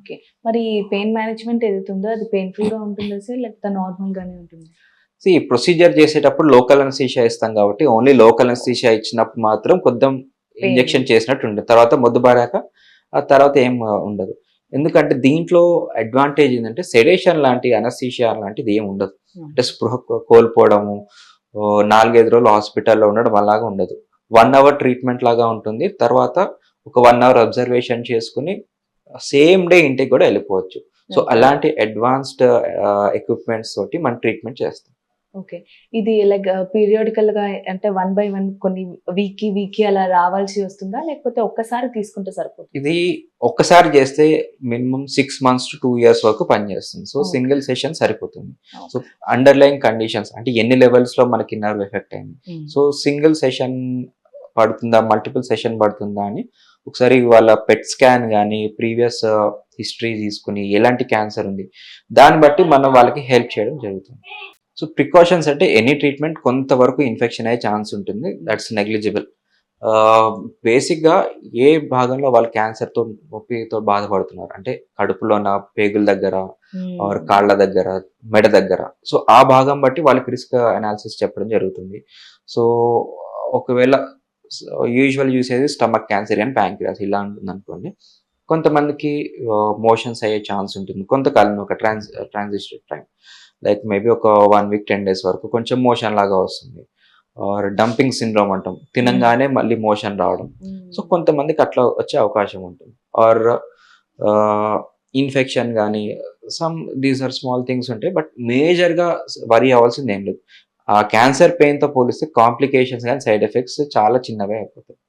Okay. మరి pain management ఏదైతే ఉందో అది పెయిన్‌ఫుల్‌గా ఉంటుందా సార్? లేకపోతే నార్మల్‌గానే ఉంటుందా? ప్రొసీజర్ చేసేటప్పుడు లోకల్ అనస్థీషియా ఇస్తాం కాబట్టి ఓన్లీ లోకల్ అనస్థీషియా ఇచ్చినప్పుడు మాత్రం కొంచెం పెయిన్ ఇంజెక్షన్ చేసినట్టు ఉంటుంది. తర్వాత మొద్దు బారాక ఆ తర్వాత ఏం ఉండదు. ఎందుకంటే దీంట్లో అడ్వాంటేజ్ ఏంటంటే సెడేషన్ లాంటి అనస్థీషియా లాంటిది ఏమి ఉండదు. హ్మ్. అంటే స్పృహ కోల్పోవడము, 4, 5 రోజులు హాస్పిటల్‌లో ఉండడం అలాగా ఉండదు. 1 అవర్ ట్రీట్మెంట్ లాగా ఉంటుంది. తర్వాత ఒక 1 అవర్ అబ్జర్వేషన్ చేసుకొని సేమ్ డే ఇంటికి కూడా వెళ్ళిపోవచ్చు. So, okay. అలాంటి అడ్వాన్స్డ్ ఎక్విప్‌మెంట్స్ తోటి మనం ట్రీట్మెంట్ చేస్తాం. ఓకే. ఇది లైక్ పీరియాడికల్‌గా అంటే వన్ బై వన్ కొన్ని వీక్‌కి అలా రావాల్సి వస్తుందా? లేకపోతే ఒక్కసారి తీసుకుంటే సరిపోతుందా? ఇది ఒక్కసారి చేస్తే మినిమమ్ 6 మంత్స్ టు 2 ఇయర్స్ వరకు పనిచేస్తుంది. So, okay. సింగిల్ సెషన్ సరిపోతుంది. So, okay. అండర్‌లైయింగ్ కండిషన్స్ అంటే ఎన్ని లెవెల్స్‌లో మనకి నర్వ్ ఎఫెక్ట్ అయింది. హ్మ్. సో, సింగిల్ సెషన్ పడుతుందా? మల్టిపుల్ సెషన్ పడుతుందా? అని ఒకసారి వాళ్ళ పెట్ స్కాన్ గాని, ప్రీవియస్ హిస్టరీ తీసుకొని ఎలాంటి క్యాన్సర్ ఉంది. దాన్ని బట్టి మనం వాళ్ళకి హెల్ప్ చేయడం జరుగుతుంది. సో, ప్రికాషన్స్ అంటే ఎనీ ట్రీట్మెంట్ కొంతవరకు ఇన్ఫెక్షన్ అయ్యే ఛాన్స్ ఉంటుంది. That's negligible. ఆహ్, బేసిక్‌గా ఏ భాగంలో వాళ్ళు క్యాన్సర్‌తో నొప్పితో బాధపడుతున్నారు. అంటే కడుపులోనా, పేగుల దగ్గర ఆర్ హ్మ్. కాళ్ళ దగ్గర, మెడ దగ్గర. సో, ఆ భాగం బట్టి వాళ్ళకి రిస్క్ అనాలిసిస్ చెప్పడం జరుగుతుంది. సో, ఒకవేళ స్ యూజువల్ చూసేది స్టమక్ క్యాన్సర్ అండ్ ప్యాంక్రియాస్ ఇలా ఉంటుందనుకోండి. కొంతమందికి మోషన్స్ అయ్యే ఛాన్స్ ఉంటుంది. కొంతకాలం ఒక ట్రాన్సిస్టరీ టైమ్. లైక్ మేబీ ఒక 1 వీక్, 10 డేస్ వరకు కొంచెం మోషన్ లాగా వస్తుంది. ఆర్ డంపింగ్ సిండ్రోమ్ అంటాం. హ్మ్. తినంగానే మళ్ళీ మోషన్ రావడం. సో, హ్మ్. కొంతమందికి అట్లా వచ్చే అవకాశం ఉంటుంది. ఆర్ ఆహ్, ఇన్ఫెక్షన్ గాని దీస్ ఆర్ స్మాల్ థింగ్స్ ఉంటాయి. బట్ మేజర్‌గా వరీ అవ్వాల్సింది ఏం లేదు. ఆ క్యాన్సర్ పెయిన్‌తో పోలిస్తే కాంప్లికేషన్స్ గాని, సైడ్ ఎఫెక్ట్స్ చాలా చిన్నవే అయిపోతాయి.